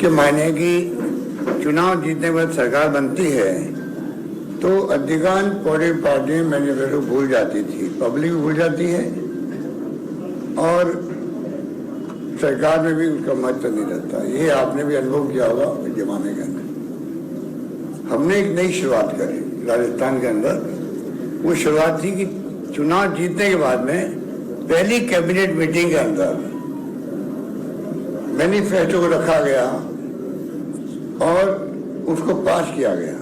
इसके मायने कि चुनाव जीतने के बाद सरकार बनती है तो अधिकांश पॉलिटिकल पार्टियां मैनिफेस्टो भूल जाती थी, पब्लिक भी भूल जाती है और सरकार में भी उसका महत्व नहीं रहता। ये आपने भी अनुभव किया होगा इस जमाने के अंदर। हमने एक नई शुरुआत करी राजस्थान के अंदर। वो शुरुआत थी कि चुनाव जीतने के बाद में पहली कैबिनेट मीटिंग के अंदर मैनिफेस्टो को रखा गया और उसको पास किया गया।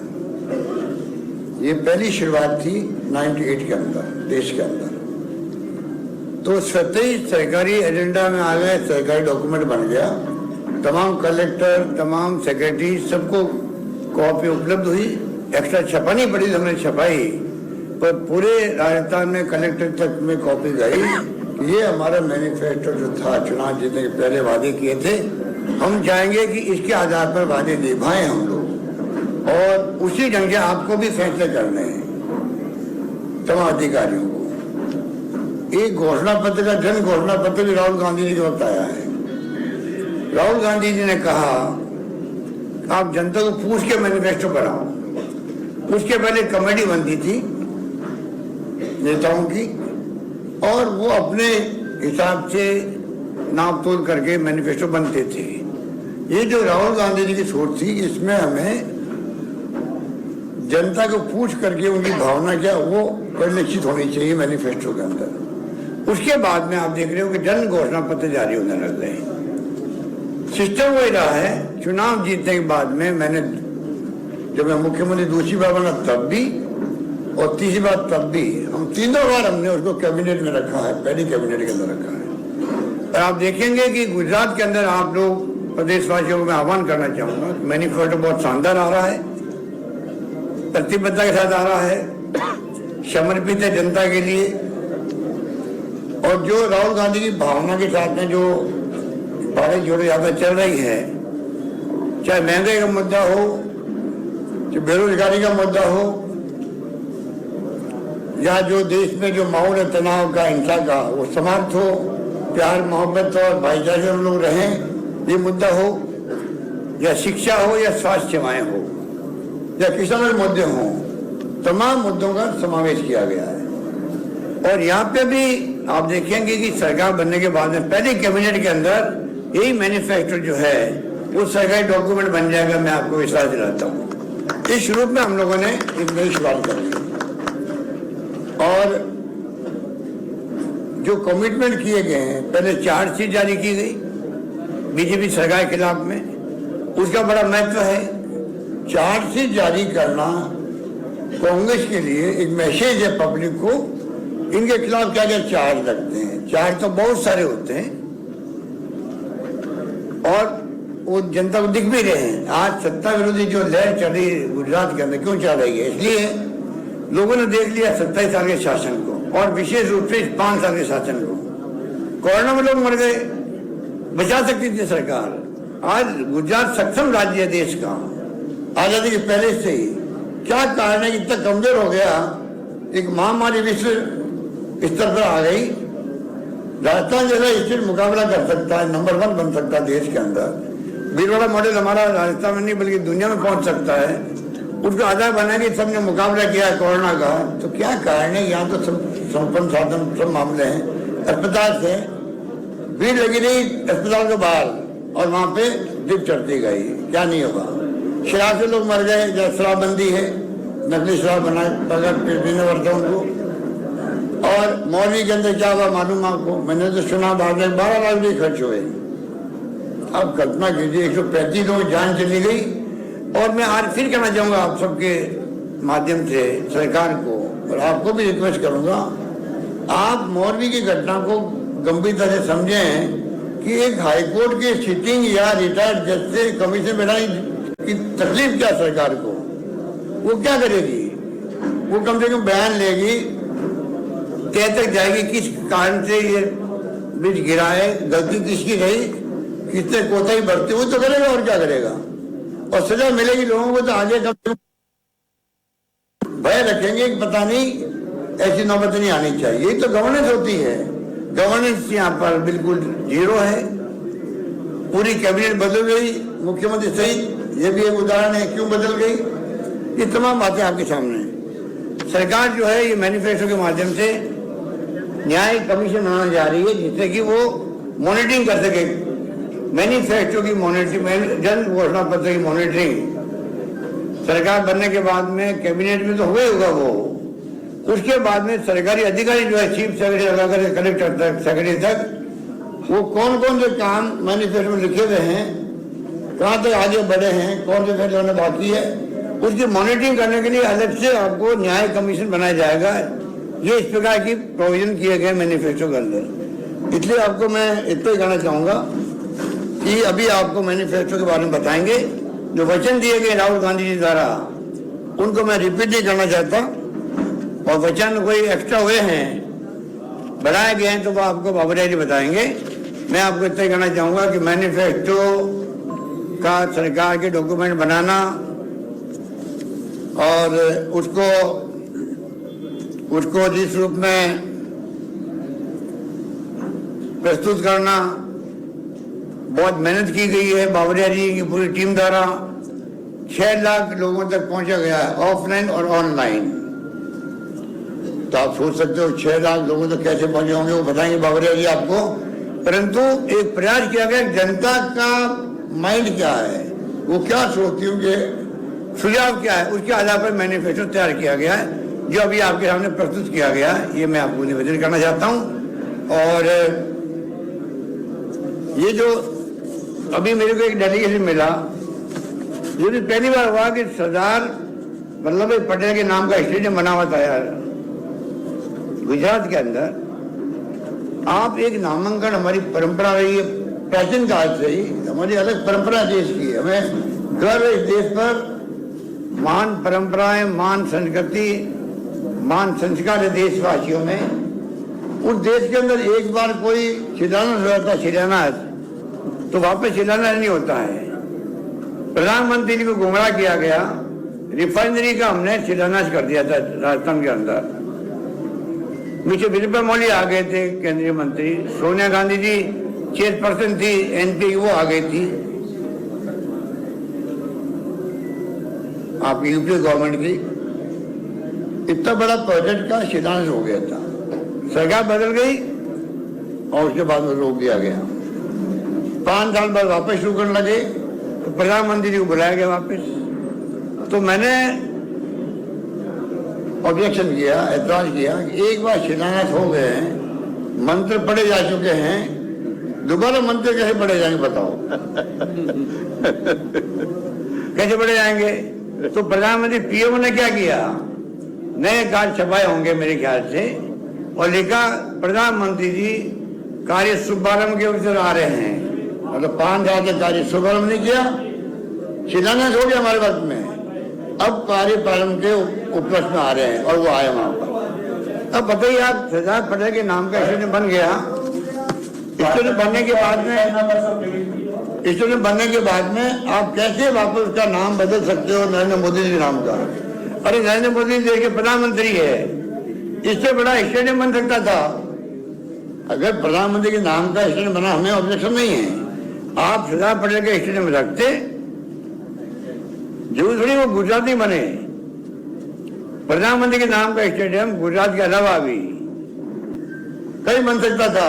ये पहली शुरुआत थी 98 के अंदर देश के अंदर। तो स्वतः ही सरकारी एजेंडा में आ गए, सरकारी डॉक्यूमेंट बन गया। तमाम कलेक्टर, तमाम सेक्रेटरी सबको कॉपी उपलब्ध हुई। एक्स्ट्रा छपानी पड़ी, हमने छपाई, पर पूरे राजस्थान में कलेक्टर तक में कॉपी गई। ये हमारा मैनिफेस्टो जो था, चुनाव जीतने के पहले वादे किए थे, हम चाहेंगे कि इसके आधार पर वादे निभाएं हम लोग और उसी ढंग से आपको भी फैसले करने हैं तमाम अधिकारियों को। एक घोषणा पत्र का जन घोषणा पत्र भी राहुल गांधी जी को बताया है। राहुल गांधी जी ने कहा आप जनता को पूछ के मैनिफेस्टो बनाओ। उसके पहले कमेटी बनती थी नेताओं की और वो अपने हिसाब से नाप तोल करके मैनिफेस्टो बनते थे। ये जो राहुल गांधी जी की सोच थी, इसमें हमें जनता को पूछ करके उनकी भावना क्या वो परिलक्षित होनी चाहिए मैनिफेस्टो के अंदर। उसके बाद में आप देख रहे हो कि जन घोषणा पत्र जारी होने लग गए। सिस्टम वही रहा है। चुनाव जीतने के बाद में मैंने जब मैं मुख्यमंत्री दूसरी बार बना तब भी और तीसरी बार तब भी, हम तीनों बार हमने उसको कैबिनेट में रखा है, पहली कैबिनेट के अंदर रखा है। और आप देखेंगे कि गुजरात के अंदर आप लोग प्रदेशवासियों को मैं आह्वान करना चाहूंगा, मैनिफेस्टो बहुत शानदार आ रहा है, प्रतिबद्धता के साथ आ रहा है, समर्पित है जनता के लिए। और जो राहुल गांधी की भावना के साथ में जो भारत जोड़ो यात्रा चल रही है, चाहे महंगाई का मुद्दा हो, चाहे बेरोजगारी का मुद्दा हो, या जो देश में जो माहौल है तनाव का, हिंसा का, वो समाप्त हो, प्यार मोहब्बत और भाईचारे में लोग रहें, ये मुद्दा हो, या शिक्षा हो, या स्वास्थ्य सेवाएं हो, या किसानों के मुद्दे हों, तमाम मुद्दों का समावेश किया गया है। और यहाँ पे भी आप देखेंगे कि सरकार बनने के बाद में पहले कैबिनेट के अंदर यही मैनिफेस्टो जो है वो सरकारी डॉक्यूमेंट बन जाएगा। मैं आपको विश्वास दिलाता हूँ। इस रूप में हम लोगों ने एक नई शुरुआत कर ली और जो कमिटमेंट किए गए हैं, पहले चार्जशीट जारी की गई बीजेपी सरकार के खिलाफ में, उसका बड़ा महत्व है। चार्जशीट जारी करना कांग्रेस के लिए एक मैसेज है पब्लिक को, इनके खिलाफ क्या क्या चार्ज लगते हैं। चार्ज तो बहुत सारे होते हैं और वो जनता को दिख भी रहे हैं। आज सत्ता विरोधी जो लहर चल रही है गुजरात के अंदर, क्यों चल रही है? इसलिए लोगों ने देख लिया 27 साल के शासन को और विशेष रूप से 5 साल के शासन को। कोरोना में लोग मर गए, बचा सकती थी सरकार। आज गुजरात सक्षम राज्य है देश का, आजादी के पहले से ही। क्या कारण है कि इतना कमजोर हो गया? एक महामारी विश्व स्तर पर आ गई। राजस्थान जैसा स्टेट मुकाबला कर सकता है, नंबर 1 बन सकता है देश के अंदर। भीलवाड़ा मॉडल हमारा राजस्थान में नहीं बल्कि दुनिया में पहुंच सकता है। उसका आधार बना के सबने मुकाबला किया है कोरोना का। तो क्या कारण है? यहाँ तो संपन्न साधन सब मामले हैं। अस्पताल से भीड़ लगी रही अस्पताल के बाहर और वहां पे दीप चढ़ती गई, क्या नहीं होगा? शराब से लोग मर गए, जब शराबबंदी है, नकली शराब बनाए पीने पड़ता उनको। और मौलवी के अंदर क्या हुआ मालूम आपको? मैंने तो सुना बाद में 12 लाख भी खर्च हुए। अब कल्पना कीजिए 135 लोग जान चली गई। और मैं आज फिर कहना चाहूंगा आप सबके माध्यम से सरकार को, और आपको भी रिक्वेस्ट करूंगा, आप मौलवी की घटना को गंभीरता से समझें कि एक हाईकोर्ट के सिटिंग या रिटायर्ड जज से कमीशन बनाने की तकलीफ क्या सरकार को? वो क्या करेगी? वो कम से कम बयान लेगी, तय तक जाएगी किस कारण से ये ब्रिज गिरा है, गलती किसकी रही, किसने कोताही बरती, वो तो करेगा और क्या करेगा। और सजा मिलेगी लोगों को तो आगे कम भय रखेंगे कि पता नहीं ऐसी नौबत नहीं आनी चाहिए। ये तो गवर्नेंस होती है। गवर्नेंस यहाँ पर बिल्कुल जीरो है। पूरी कैबिनेट बदल गई, मुख्यमंत्री सहित ये भी एक उदाहरण है क्यों बदल गई। ये तमाम बातें आपके सामने हैं। सरकार जो है ये मैनिफेस्टो के माध्यम से न्याय कमीशन आना जा रही है जिससे कि वो मॉनिटरिंग कर सके। मैनिफेस्टो की मॉनिटरिंग, जन घोषणा पत्र की मॉनिटरिंग सरकार बनने के बाद में कैबिनेट में तो हुए होगा वो, उसके बाद में सरकारी अधिकारी जो है चीफ सेक्रेटरी लगाकर कलेक्टर तक, सेक्रेटरी तक, वो कौन कौन से काम मैनिफेस्टो में लिखे हुए हैं, कहाँ तक आगे बढ़े हैं, कौन से फैसले होने बाकी है, उसकी मॉनिटरिंग करने के लिए अलग से आपको न्याय कमीशन बनाया जाएगा। ये इस प्रकार की प्रोविजन किए गए मैनिफेस्टो के अंदर। इसलिए आपको मैं इतना ही कहना चाहूँगा कि अभी आपको मैनिफेस्टो के बारे में बताएंगे। जो वचन दिए गए राहुल गांधी जी द्वारा उनको मैं रिपीट नहीं करना चाहता, और वचन कोई एक्स्ट्रा हुए हैं, बढ़ाए गए हैं, तो वो आपको बाबरिया जी बताएंगे। मैं आपको इतना ही कहना चाहूँगा कि मैनिफेस्टो का सरकार के डॉक्यूमेंट बनाना और उसको जिस रूप में प्रस्तुत करना, बहुत मेहनत की गई है बाबरिया जी की पूरी टीम द्वारा। 6 लाख लोगों तक पहुंचा गया है, ऑफलाइन और ऑनलाइन। तो आप सोच सकते हो 6 लाख लोगों तक कैसे पहुंचे होंगे, वो बताएंगे बाबरिया जी आपको। परंतु एक प्रयास किया गया, जनता का माइंड क्या है, वो क्या सोचती होंगे, सुझाव क्या है, उसके आधार पर मैनिफेस्टो तैयार किया गया है, जो अभी आपके सामने प्रस्तुत किया गया है। ये मैं आपको निवेदन करना चाहता हूँ। और ये जो अभी मेरे को एक डेलीगेशन मिला, ये भी पहली बार हुआ कि सरदार वल्लभ भाई पटेल के नाम का स्टेडियम बना हुआ था यार गुजरात के अंदर। आप एक नामांकन, हमारी परंपरा रही है प्राचीन काल से ही, हमारी अलग परंपरा देश की है, हमें गर्व है इस देश पर। महान परंपराएं, महान संस्कृति, महान संस्कार है देशवासियों में। उस देश के अंदर एक बार कोई शिलान्यास होता है, शिलान्यास, तो वापस शिलान्यास नहीं होता है। प्रधानमंत्री जी को गुमराह किया गया, रिफाइनरी का हमने शिलान्यास कर दिया था राजस्थान के अंदर। मिस्टर विजय मौली आ गए थे केंद्रीय मंत्री, सोनिया गांधी जी चेयरपर्सन थी एनपी, वो आ गई थी। आप यूपी गवर्नमेंट की इतना बड़ा प्रोजेक्ट का शिलान्यास हो गया था, सरकार बदल गई और उसके बाद में रोक दिया गया। 5 साल बाद वापस शुरू करने लगे, तो प्रधानमंत्री जी को बुलाया गया वापस। तो मैंने ऑब्जेक्शन किया, ऐतराज किया कि एक बार शिलान्यास हो गए हैं, मंत्र पढ़े जा चुके हैं, दोबारा मंत्र कैसे पढ़े जाएंगे बताओ। कैसे पढ़े जाएंगे। तो प्रधानमंत्री पीएम ने क्या किया, नए कार्ड छपाए होंगे मेरे ख्याल से, और लिखा प्रधानमंत्री जी कार्य शुभारंभ के अवसर आ रहे हैं। मतलब 5 साल के कार्य शुभारंभ नहीं किया, शिलान्यास हो गया हमारे वक्त में, अब कार्य प्रारंभ के उपलक्ष्य में आ रहे हैं, और वो आए वहां पर। अब बताइए आप, सरदार पटेल के नाम का स्टेडियम बन गया। स्टेडियम बनने के बाद में आप कैसे वापस उसका नाम बदल सकते हो नरेंद्र मोदी जी नाम का। अरे नरेंद्र मोदी जी के प्रधानमंत्री है, इससे बड़ा स्टेडियम बन सकता था। अगर प्रधानमंत्री के नाम का स्टेडियम बना, हमें ऑब्जेक्शन नहीं है। आप सरदार पटेल के स्टेडियम रखते, जरूर थोड़ी वो गुजरात नहीं बने। प्रधानमंत्री के नाम का स्टेडियम गुजरात के अलावा भी कहीं बन सकता था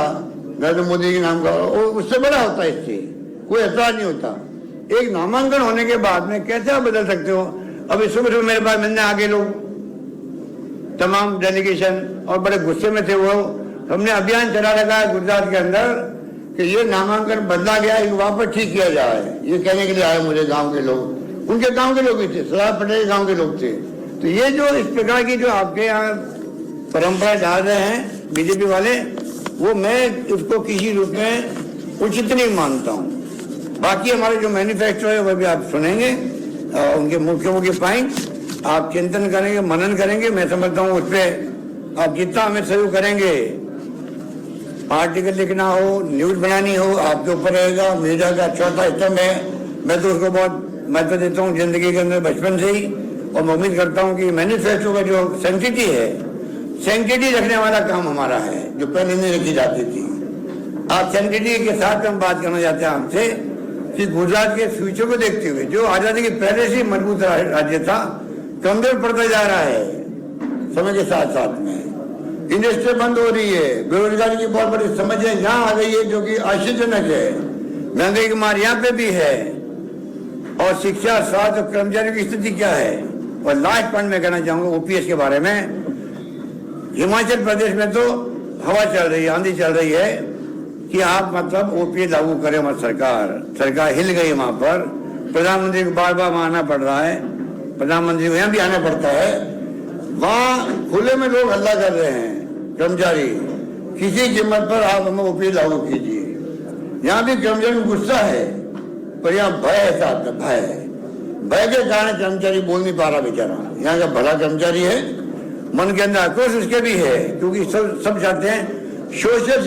नरेंद्र मोदी के नाम का, उससे बड़ा होता है, इससे कोई ऐतराज नहीं होता। एक नामांकन होने के बाद में कैसे आप बदल सकते हो। अभी सुबह सुबह मेरे पास मिलने आगे लोग, तमाम डेलीगेशन, और बड़े गुस्से में थे वो। हमने अभियान चला रखा है गुजरात के अंदर कि ये नामांकन बदला गया, इनको वापस ठीक किया जाए। ये कहने के लिए आए मुझे गांव के लोग, उनके गांव के लोग ही थे, सरदार पटेल के गांव के लोग थे। तो ये जो इस प्रकार की जो आपके यहाँ परंपरा डाल रहे हैं बीजेपी वाले, वो मैं उसको किसी रूप में उचित नहीं मानता हूँ। बाकी हमारे जो मैनिफेस्टो है वह भी आप सुनेंगे, उनके मुख्य पॉइंट आप चिंतन करेंगे, मनन करेंगे। मैं समझता हूँ उस पर आप जितना हमें सहयोग करेंगे, आर्टिकल लिखना हो, न्यूज बनानी हो, आपके ऊपर रहेगा। मीडिया का चौथा स्तंभ है, मैं तो उसको बहुत महत्व देता हूँ जिंदगी के अंदर बचपन से ही। और मैं उम्मीद करता हूँ कि मैनिफेस्टो का जो सेंसिटी है, सेंसिटी रखने वाला काम हमारा है, जो पहले नहीं रखी जाती थी। आप सेंसिटी के साथ हम बात करना चाहते हैं आपसे कि गुजरात के फ्यूचर को देखते हुए जो आजादी के पहले से ही मजबूत राज्य था, कमजोर पड़ता जा रहा है समय के साथ साथ में। इंडस्ट्री बंद हो रही है, बेरोजगारी की बहुत बड़ी समस्या यहाँ आ गई है जो कि आश्चर्यजनक है। महंगाई की मार यहाँ पे भी है, और शिक्षा, स्वास्थ्य और कर्मचारियों की स्थिति क्या है। और लास्ट पॉइंट में कहना चाहूंगा ओपीएस के बारे में। हिमाचल प्रदेश में तो हवा चल रही है, आंधी चल रही है कि आप मतलब ओपीएस लागू करें। हमारी सरकार हिल गई वहां पर। प्रधानमंत्री को बार बार आना पड़ रहा है, प्रधानमंत्री को यहाँ भी आना पड़ता है। वहां खुले में लोग हल्ला कर रहे हैं, कर्मचारी, किसी कीमत पर आप हमें ओपीएस लागू कीजिए। यहाँ भी कर्मचारी में गुस्सा है, पर यहाँ भय है, साथ में भय के कारण कर्मचारी बोल नहीं पा रहा बेचारा। यहाँ का बड़ा कर्मचारी है, मन के अंदर आक्रोश उसके भी है, क्योंकि सब चाहते हैं सोशल